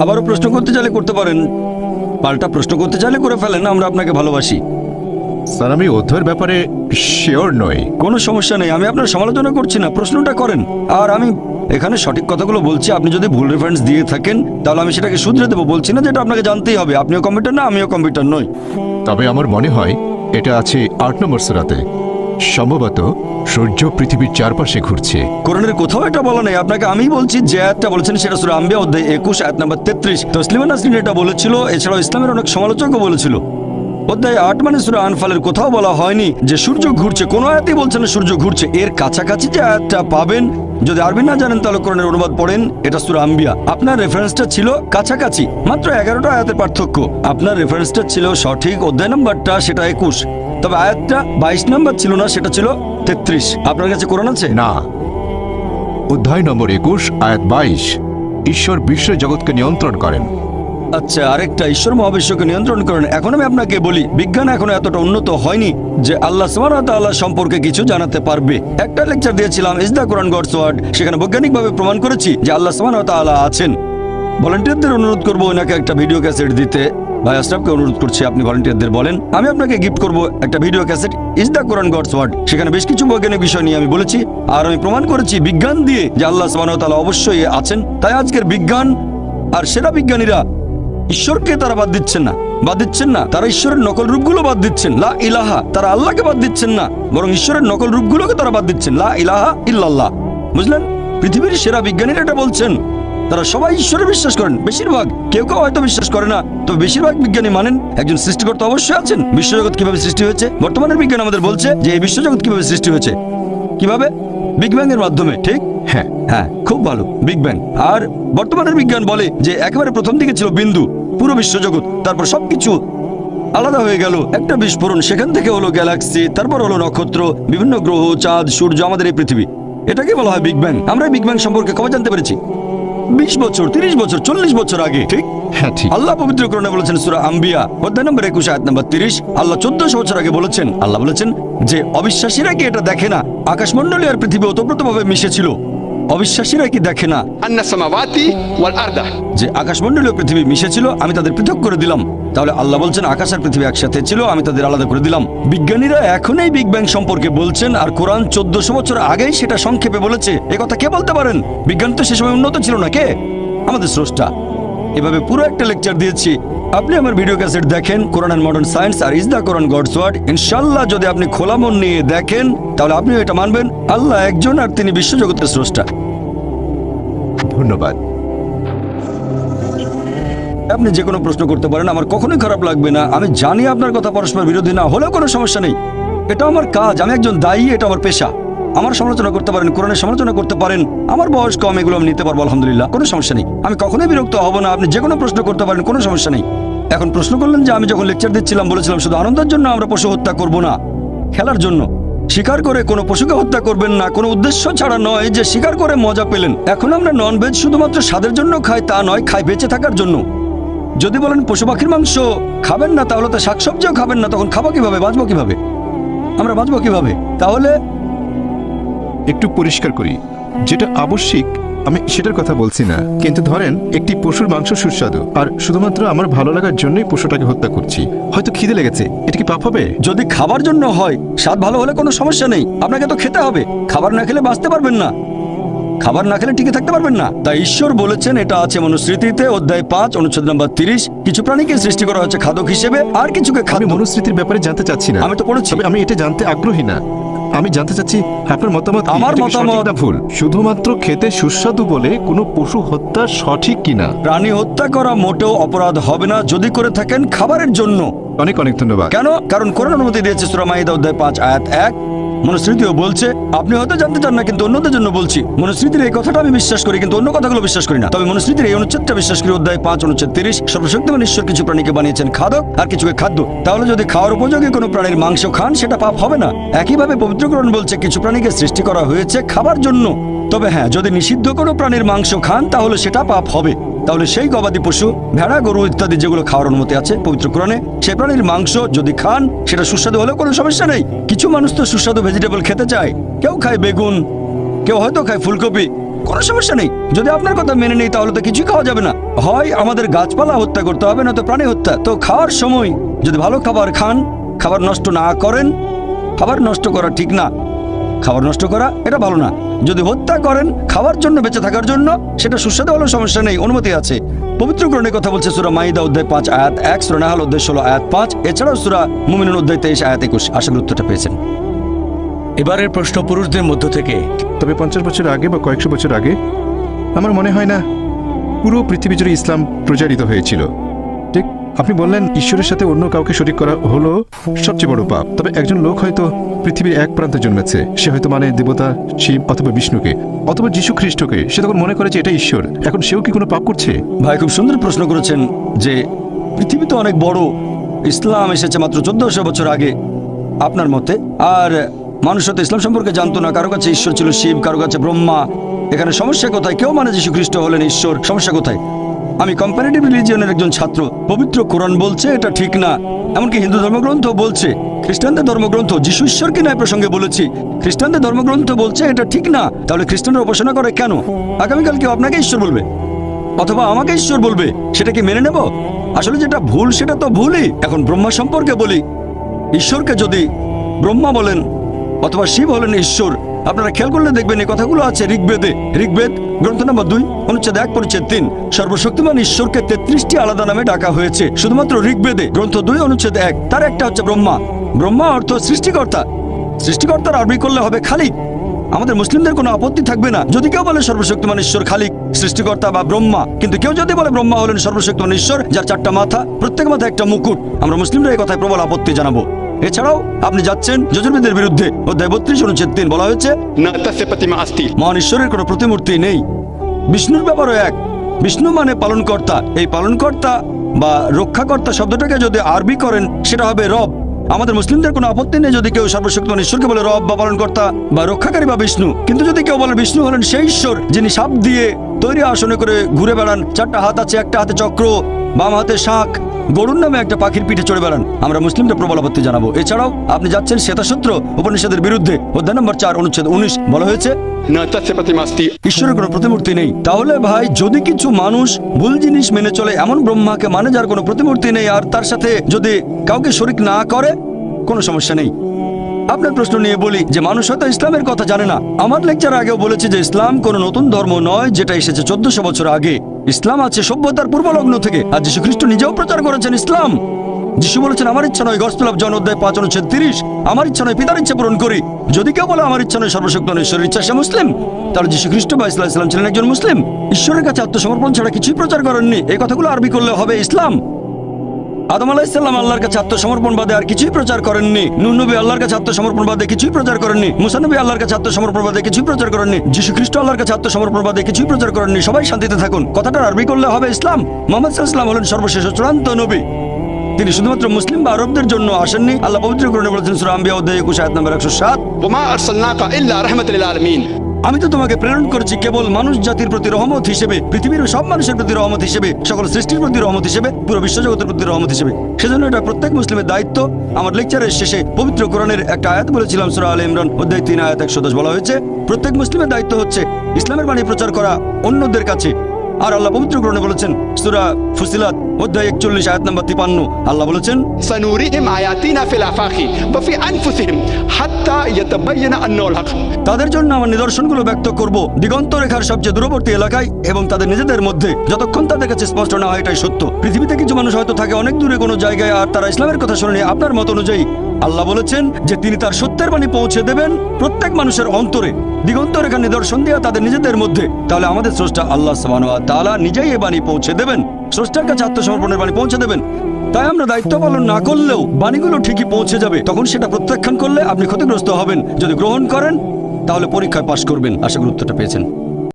আবারও প্রশ্ন করতে চাইলে করতে পারেন, পাল্টা প্রশ্ন করতে চাইলে করে ফেলেন, আমরা আপনাকে ভালোবাসি। স্যার, আমি অধ্যয়ের ব্যাপারে শিওর নই। কোনো সমস্যা নেই, আমি আপনার সমালোচনা করছি না, প্রশ্নটা করেন। আর আমি এখানে সঠিক কথাগুলো বলছি, আপনি যদি ভুল রেফারেন্স দিয়ে থাকেন তাহলে আমি সেটাকে শুধরে দেবো। বলছি না যেটা আপনাকে জানতেই হবে, আপনিও কম্পিউটার না আমিও কম্পিউটার নই। তবে আমার মনে হয় এটা আছে 8 নম্বর সূরাতে। সম্ভবত সূর্য পৃথিবীর চারপাশে ঘুরছে। কোরআনের কোথাও এটা বলা নেই, আপনাকে আমিই বলছি। যে আয়াতটা বলেছেন সেটা সূরা আম্বিয়া অধ্যায় 21 আয়াত নাম্বার 33। তসলিমা নাসরিন এটা বলেছিল, এছাড়াও ইসলামের অনেক সমালোচকও বলেছিল। অধ্যায় 8 মানে সূরা আনফালের কোথাও বলা হয়নি যে সূর্য ঘুরছে, কোনো আয়াতেই বলছে না সূর্য ঘুরছে। এর কাছাকাছি যে আয়াতটা পাবেন, যদি আরবি না জানেন তাহলে কোরআনের অনুবাদ পড়েন, এটা সূরা আম্বিয়া। আপনার রেফারেন্সটা ছিল কাছাকাছি, মাত্র 11টা আয়াতের পার্থক্য। আপনার রেফারেন্সটা ছিল সঠিক, অধ্যায় নাম্বারটা সেটা 21, তবে আয়াতটা 22 নাম্বার ছিল না, সেটা ছিল 33। আপনার কাছে কোরআন আছে? না, অধ্যায় নম্বর 21 আয়াত 22, ঈশ্বর বিশ্ব জগৎকে নিয়ন্ত্রণ করেন। আচ্ছা, আরেকটা, ঈশ্বর মহাবিশ্বকে নিয়ন্ত্রণ করেন। এখন আমি আপনাকে বলি, বিজ্ঞান এখনো এতটা উন্নত হয়নি যে আল্লাহ সুবহানাহু ওয়া তাআলা সম্পর্কে কিছু জানাতে পারবে। একটা লেকচার দিয়েছিলাম, is the Quran God's word, সেখানে বৈজ্ঞানিকভাবে প্রমাণ করেছি যে আল্লাহ সুবহানাহু ওয়া তাআলা আছেন। ভলান্টিয়ারদের অনুরোধ করবো ওনাকে একটা ভিডিও ক্যাসেট দিতে। ভাই আশরাফকে অনুরোধ করছি, আপনি ভলান্টিয়ারদের বলেন আমি আপনাকে গিফট করব একটা video cassette, is the Quran God's word. সেখানে বেশ কিছু বৈজ্ঞানিক বিষয় নিয়ে আমি বলেছি, আর আমি প্রমাণ করেছি বিজ্ঞান দিয়ে যে আল্লাহ সুবহানাহু ওয়া তাআলা অবশ্যই আছেন। তাই আজকের বিজ্ঞান আর সেরা বিজ্ঞানীরা ঈশ্বরকে তারা বাদ দিচ্ছেন না, তারা ঈশ্বরের নকল রূপগুলো বাদ দিচ্ছেন, লা ইলাহা। তারা আল্লাহকে বাদ দিচ্ছেন না, বরং ঈশ্বরের নকল রূপগুলোকে তারা বাদ দিচ্ছেন, লা ইলাহা ইল্লাল্লাহ। বুঝলেন? পৃথিবীর সেরা বিজ্ঞানীরা এটা বলছেন। তারা সবাই ঈশ্বরে বিশ্বাস করেন, বেশিরভাগ, কেউ কেউ হয়তো বিশ্বাস করে না, তবে বেশিরভাগ বিজ্ঞানী মানেন একজন সৃষ্টিকর্তা অবশ্যই আছেন। বিশ্বজগৎ কিভাবে সৃষ্টি হয়েছে? বর্তমানের বিজ্ঞান আমাদের বলছে যে এই বিশ্বজগৎ কিভাবে সৃষ্টি হয়েছে, কিভাবে? বিগ ব্যাং এর মাধ্যমে। ঠিক? হ্যাঁ, খুব ভালো, বিগ ব্যাং। আর বর্তমানের বিজ্ঞান বলে যে একেবারে প্রথম দিকে ছিল বিন্দু, পুরো বিশ্বজগৎ, তারপর সবকিছু আলাদা হয়ে গেল, একটা বিস্ফোরণ, সেখান থেকে হলো গ্যালাক্সি, তারপর হলো নক্ষত্র, বিভিন্ন গ্রহ, চাঁদ, সূর্য, আমাদের এই পৃথিবী। এটাকে বলা হয় বিগ ব্যাং। আমরা বিগ ব্যাং সম্পর্কে কবে জানতে পেরেছি? 20 বছর, 30 বছর, 40 বছর আগে। ঠিক? হ্যাঁ, ঠিক। আল্লাহ পবিত্র কোরআনে বলেছেন সূরা আম্বিয়া অধ্যায় নম্বর 21 আয়াত নম্বর 30, আল্লাহ 1400 বছর আগে বলেছেন, আল্লাহ বলেছেন যে অবিশ্বাসীরা কি এটা দেখে না আকাশমণ্ডলী আর পৃথিবী ওতপ্রোতভাবে মিশেছিল? অবিশ্বাসীরা কি দেখে না যে আকাশমণ্ডলী ও পৃথিবী মিশেছিল, আমি তাদের পৃথক করে দিলাম? তাহলে আল্লাহ বলছেন আকাশ আর পৃথিবী একসাথে ছিল, আমি তাদের আলাদা করে দিলাম। বিজ্ঞানীরা এখন এই বিগ ব্যাং সম্পর্কে বলছেন, আর কোরআন 1400 বছর আগেই সেটা সংক্ষেপে বলেছে। এ কথা কে বলতে পারেন? বিজ্ঞান তো সে সময় উন্নত ছিল না। কে? আমাদের স্রষ্টা। এভাবে পুরো একটা লেকচার দিয়েছি। আপনি আমার ভিডিও ক্যাসেট দেখেন, কোরআন এন্ড মডার্ন সায়েন্স আর is the Quran God's word. ইনশাআল্লাহ যদি আপনি খোলা মন নিয়ে দেখেন তাহলে আপনিও এটা মানবেন, আল্লাহ একজন আর তিনি বিশ্বজগতের স্রষ্টা। ধন্যবাদ। আপনি যে কোনো প্রশ্ন করতে পারেন, আমার কখনোই খারাপ লাগবে না। আমি জানি আপনার কথা পরস্পর বিরোধী না হলেও কোনো সমস্যা নেই, এটা আমার কাজ, আমি একজন দায়ী, এটা আমার পেশা। আমার সমালোচনা করতে পারেন, কোরআনের সমালোচনা করতে পারেন, আমার বয়স কম, এগুলো আমি নিতে পারবো, আলহামদুলিল্লাহ, কোনো সমস্যা নেই। আমি কখনোই বিরক্ত হব না, আপনি যে কোনো প্রশ্ন করতে পারেন, কোনো সমস্যা নেই। এখন প্রশ্ন করলেন যে আমি যখন লেকচার দিচ্ছিলাম বলেছিলাম শুধু আনন্দের জন্য আমরা পশু হত্যা করব না, খেলার জন্য। শিকার করে কোনো পশুকে হত্যা করবেন না, কোনো উদ্দেশ্য ছাড়া নয় যে শিকার করে মজা পেলেন। এখন আমরা নন ভেজ শুধুমাত্র স্বাদের জন্য খাই তা নয়, খাই বেঁচে থাকার জন্য। যদি বলেন পশু পাখির মাংস খাবেন না, তাহলে তো শাকসবজিও খাবেন না, তখন খাবো কিভাবে, বাঁচবো কিভাবে, আমরা বাঁচবো কিভাবে? তাহলে একটু পরিষ্কার করি, যেটা আবশ্যিক আমি সেটার কথা বলছি না, কিন্তু ধরেন একটি পশুর মাংস সুস্বাদু, আর শুধুমাত্র আমার ভালো লাগার জন্যই পশুটাকে হত্যা করছি। হয়তো খিদে লেগেছে, এটা কি পাপ হবে? যদি খাবার জন্য হয়, স্বাদ ভালো হলে কোনো সমস্যা নেই, আপনাকে তো খেতে হবে। খাবার না খেলে বাঁচতে পারবেন না, খাবার না খেলে টিকে থাকতে পারবেন না। তাই ঈশ্বর বলেছেন, এটা আছে মনুস্মৃতিতে অধ্যায় 5 অনুচ্ছেদ নম্বর 30, কিছু প্রাণীকে সৃষ্টি করা হচ্ছে খাদ্য হিসেবে, আর কিছুকে আমি খাদ্য। মনুস্মৃতির ব্যাপারে জানতে চাচ্ছি না, আমি তো পড়েছি। তবে আমি এটা জানতে আগ্রহী না। আমি জানতে চাচ্ছি আপনার মতামত। আমার এটা কি মতামত- সঠিক না ভুল? শুধুমাত্র খেতে সুস্বাদু বলে কোনো পশু হত্যা সঠিক কিনা? প্রাণী হত্যা করা মোটেও অপরাধ হবে না যদি করে থাকেন খাবারের জন্য। অনেক অনেক ধন্যবাদ। কেন? কারণ কোরআন অনুমতি দিয়েছে সূরা মাইদা অধ্যায় 5 আয়াত 1। মনুস্মৃতিও বলছে, আপনি হয়তো জানতে চান না কিন্তু অন্যদের জন্য বলছি, মনুস্মৃতির এই কথাটা আমি বিশ্বাস করি কিন্তু অন্য কথাগুলো বিশ্বাস করি না। তবে মনুস্মৃতির এই অনুচ্ছেদটা বিশ্বাস করি, অধ্যায় 5 অনুচ্ছেদ 30, সর্বশক্তিমান ঈশ্বর কিছু প্রাণীকে বানিয়েছেন খাদক আর কিছুকে খাদ্য। তাহলে যদি খাওয়ার উপযোগী কোনো প্রাণীর মাংস খান সেটা পাপ হবে না। একইভাবে পবিত্র কোরআন বলছে কিছু প্রাণীকে সৃষ্টি করা হয়েছে খাবার জন্য। তবে হ্যাঁ, যদি নিষিদ্ধ কোনো প্রাণীর মাংস খান তাহলে সেটা পাপ হবে। তাহলে সেই গবাদি পশু, ভেড়া, গরু ইত্যাদি যেগুলো খাওয়ার অনুমতি আছে পবিত্র কোরআনে, সেই প্রাণীর মাংস যদি খান সেটা সুস্বাদু হলেও কোনো সমস্যা নেই। কিছু মানুষ তো সুস্বাদু ভেজিটেবল খেতে চায়, কেউ খায় বেগুন, কেউ হয়তো খায় ফুলকপি, কোনো সমস্যা নেই। যদি আপনার কথা মেনে নেই তাহলে তো কিছুই খাওয়া যাবে না। হয় আমাদের গাছপালা হত্যা করতে হবে, না তো প্রাণী হত্যা। তো খাওয়ার সময় যদি ভালো খাবার খান, খাবার নষ্ট না করেন, খাবার নষ্ট করা ঠিক না, খাবার নষ্ট করা এটা ভালো না। যদি হত্যা করেন খাওয়ার জন্য, বেঁচে থাকার জন্য, সেটা সুস্বাদু হলেও সমস্যা নেই, অনুমতি আছে। পবিত্র কোরআনে কথা বলছে সূরা মাইদা অধ্যায় 5 আয়াত 1, সূরা নাহল অধ্যায় 16 আয়াত 5, এছাড়াও সূরা মুমিনুন অধ্যায় 23 আয়াত 21। আশা করি উত্তরটা পেয়েছেন। এবারের প্রশ্ন পুরুষদের মধ্য থেকে। তবে 50 বছর আগে বা কয়েকশো বছর আগে আমার মনে হয় না পুরো পৃথিবী জুড়ে ইসলাম প্রচারিত হয়েছিল। ঠিক আপনি বললেন ঈশ্বরের সাথে অন্য কাউকে শরীক করা হলো সবচেয়ে বড় পাপ। তবে একজন লোক হয়তো পৃথিবীর এক প্রান্তে জন্মেছে, সে হয়তো মানে দেবতা শিব অথবা বিষ্ণুকে অথবা যীশু খ্রিস্টকে, সে তখন মনে করে যে এটা ঈশ্বর। এখন সেও কি কোনো পাপ করছে? ভাই খুব সুন্দর প্রশ্ন করেছেন যে পৃথিবী তো অনেক বড়, ইসলাম এসেছে মাত্র 1400 বছর আগে আপনার মতে, আর মানুষ তো ইসলাম সম্পর্কে জানতো না। কারো কাছে ঈশ্বর ছিল শিব, কারো কাছে ব্রহ্মা। এখানে সমস্যা কোথায়? কেউ মানে যীশু খ্রিস্ট হলেন ঈশ্বর, সমস্যা কোথায়? আমি কম্পারেটিভ রিলিজিয়নের একজন ছাত্র। পবিত্র কোরআন বলছে এটা ঠিক না, এমনকি হিন্দু ধর্মগ্রন্থ বলছে, খ্রিস্টানদের ধর্মগ্রন্থ, যীশু ঈশ্বর কিনা এই প্রসঙ্গে বলেছি, খ্রিস্টানদের ধর্মগ্রন্থ বলছে এটা ঠিক না। তাহলে খ্রিস্টানরা উপাসনা করে কেন? আগামীকাল কেউ আপনাকে ঈশ্বর বলবে অথবা আমাকে ঈশ্বর বলবে, সেটা কি মেনে নেব? আসলে যেটা ভুল সেটা তো ভুলই। এখন ব্রহ্মা সম্পর্কে বলি, ঈশ্বরকে যদি ব্রহ্মা বলেন অথবা শিব হলেন ঈশ্বর, আপনারা খেয়াল করলে দেখবেন এই কথাগুলো আছে ঋগ্বেদে। ঋগ্বেদ গ্রন্থ নম্বর 2 অনুচ্ছেদ 1 পরিচ্ছেদ 3। সর্বশক্তিমান ঈশ্বরকে 33টি আলাদা নামে ডাকা হয়েছে শুধুমাত্র ঋগ্বেদে গ্রন্থ 2 অনুচ্ছেদ 1। তার একটা হচ্ছে ব্রহ্মা। ব্রহ্মা অর্থ সৃষ্টিকর্তা। সৃষ্টিকর্তার আরবি করলে হবে খালিক। আমাদের মুসলিমদের কোনো আপত্তি থাকবে না যদি কেউ বলে সর্বশক্তিমান ঈশ্বর খালিক, সৃষ্টিকর্তা বা ব্রহ্মা। কিন্তু কেউ যদি বলে ব্রহ্মা হলেন সর্বশক্তিমান ঈশ্বর, যার 4টা মাথা, প্রত্যেক মাথায় একটা মুকুট, আমরা মুসলিমরা এই কথায় প্রবল আপত্তি জানাবো। এছাড়াও আপনি যাচ্ছেন যজুর্বেদের বিরুদ্ধে। অধ্যায় 32 অনুচ্ছেদ 3 বলা হয়েছে মহান ঈশ্বরের কোনো প্রতিমূর্তি নেই। বিষ্ণুর ব্যাপারও এক। বিষ্ণু মানে পালনকর্তা। এই পালনকর্তা বা রক্ষাকর্তা শব্দটাকে যদি আরবি করেন সেটা হবে রব। আমাদের মুসলিমদের কোনো আপত্তি নেই যদি কেউ সর্বশক্তিমান ঈশ্বরকে বলে রব বা পালনকর্তা বা রক্ষাকারী বা বিষ্ণু। কিন্তু যদি কেউ বলে বিষ্ণু হলেন সেই ঈশ্বর যিনি সাপ দিয়ে তৈরি আসনে করে ঘুরে বেড়ান, 4টা হাত আছে, একটা হাতে চক্র, বাম হাতে শাঁখ, গরুর নামে একটা পাখির পিঠে চড়ে বেড়ান, আমরা মুসলিমদের প্রবল আপত্তি জানাবো। এছাড়াও আপনি যাচ্ছেন শ্বেতাসূত্র উপনিষদের বিরুদ্ধে। অধ্যায় নম্বর 4 অনুচ্ছেদ 19 বলা হয়েছে ঈশ্বরের কোনো প্রতিমূর্তি নেই। তাহলে ভাই যদি কিছু মানুষ ভুল জিনিস মেনে চলে, এমন ব্রহ্মাকে মানে যার কোনো প্রতিমূর্তি নেই, আর তার সাথে যদি কাউকে শরীক না করে, কোনো সমস্যা নেই। আপনার প্রশ্ন নিয়ে বলি যে মানুষ হয়তো ইসলামের কথা জানে না। আমার লেকচার আগেও বলেছি যে ইসলাম কোনো নতুন ধর্ম নয় যেটা এসেছে 1400 বছর আগে। ইসলাম আছে সভ্যতার পূর্বলগ্ন থেকে। আর যীশু খ্রিস্ট নিজেও প্রচার করেছেন ইসলাম। যিশু বলেছেন আমার ইচ্ছা নয়, গসপেল অফ জন অধ্যায় 5 অনুচ্ছেদ 30, আমার ইচ্ছা নয় পিতার ইচ্ছা পূরণ করি। যদি কেউ বলে আমার ইচ্ছা নয় সর্বশক্তিমান ঈশ্বরের ইচ্ছা, সে মুসলিম। তাহলে যীশু খ্রিস্ট বা ইসলাম ছিলেন একজন মুসলিম। ঈশ্বরের কাছে আত্মসমর্পণ ছাড়া কিছুই প্রচার করেননি। এই কথাগুলো আরবি করলে হবে ইসলাম। আদম আলাইহিসসালাম আল্লাহর কাছে আত্মসমর্পণ বাদে আর কিছুই প্রচার করেননি। নূহ নবী আল্লাহর কাছে আত্মসমর্পণ বাদে কিছুই প্রচার করেননি। মুসা নবী আল্লাহর কাছে আত্মসমর্পণ বাদে কিছুই প্রচার করেননি। যীশু খ্রিস্ট আল্লাহর কাছে আত্মসমর্পণ বাদে কিছুই প্রচার করেননি। সবাই শান্তিতে থাকুন, কথাটা আরবি করলে হবে ইসলাম। মুহাম্মদ সাল্লাল্লাহু আলাইহি ওয়াসাল্লাম হলেন সর্বশেষ চূড়ান্ত নবী। তিনি শুধুমাত্র মুসলিম বা আরবদের জন্য আসেননি। আল্লাহ পবিত্র কোরআনে বলেছেন সূরা আম্বিয়া অধ্যায় 21 আয়াত নম্বর 107, ওমা আরসালনাকা ইল্লা রাহমাতাল লিল আলামিন। আমি তো তোমাকে প্রেরণ করেছি কেবল মানুষ জাতির প্রতি রহমত হিসেবে, পৃথিবীর সব মানুষের প্রতি রহমত হিসেবে, সকল সৃষ্টির প্রতি রহমত হিসেবে, পুরো বিশ্বজগতের প্রতি রহমত হিসেবে। সেজন্য এটা প্রত্যেক মুসলিমের দায়িত্ব। আমার লেকচারের শেষে পবিত্র কোরআনের একটা আয়াত বলেছিলাম, সূরা আলে ইমরান অধ্যায় 3 আয়াত 110 বলা হয়েছে প্রত্যেক মুসলিমের দায়িত্ব হচ্ছে ইসলামের বাণী প্রচার করা অন্যদের কাছে। আর আল্লাহ পবিত্র কোরআনে বলেছেন সূরা ফুসিলাত অধ্যায় 41 আয়াত নম্বর 53, আল্লাহ বলেছেন সানুরিহিম আয়াতিনা ফিল আফাকি ওয়া ফি আনফুসিহিম হাত্তা ইয়াতাবায়ানা আন্নাহুল হক। তাদের জন্য আমার নিদর্শনগুলো ব্যক্ত করব দিগন্ত রেখার সবচেয়ে দূরবর্তী এলাকায় এবং তাদের নিজেদের মধ্যে, যতক্ষণ তাদের কাছে স্পষ্ট না হয় এটাই সত্য। পৃথিবীতে কিছু মানুষ হয়তো থাকে অনেক দূরে কোনো জায়গায়, আর তারা ইসলামের কথা শুনেনি আপনার মত অনুযায়ী। আল্লাহ বলেছেন যে তিনি তার সত্যের বাণী পৌঁছে দেবেন প্রত্যেক মানুষের অন্তরে, দিগন্ত রেখার নিদর্শন দিয়ে তাদের নিজেদের মধ্যে। তাহলে আমাদের স্রষ্টা আল্লাহ সুবহানাহু ওয়া তাআলা নিজেই এই বাণী পৌঁছে দেবেন, স্রষ্টার কাছে আত্মসমর্পণের বাণী পৌঁছে দেবেন। তাই আমরা দায়িত্ব পালন না করলেও বাণীগুলো ঠিকই পৌঁছে যাবে। তখন সেটা প্রত্যাখ্যান করলে আপনি ক্ষতিগ্রস্ত হবেন। যদি গ্রহণ করেন তাহলে পরীক্ষায় পাশ করবেন। আশা করি উত্তরটা পেয়েছেন।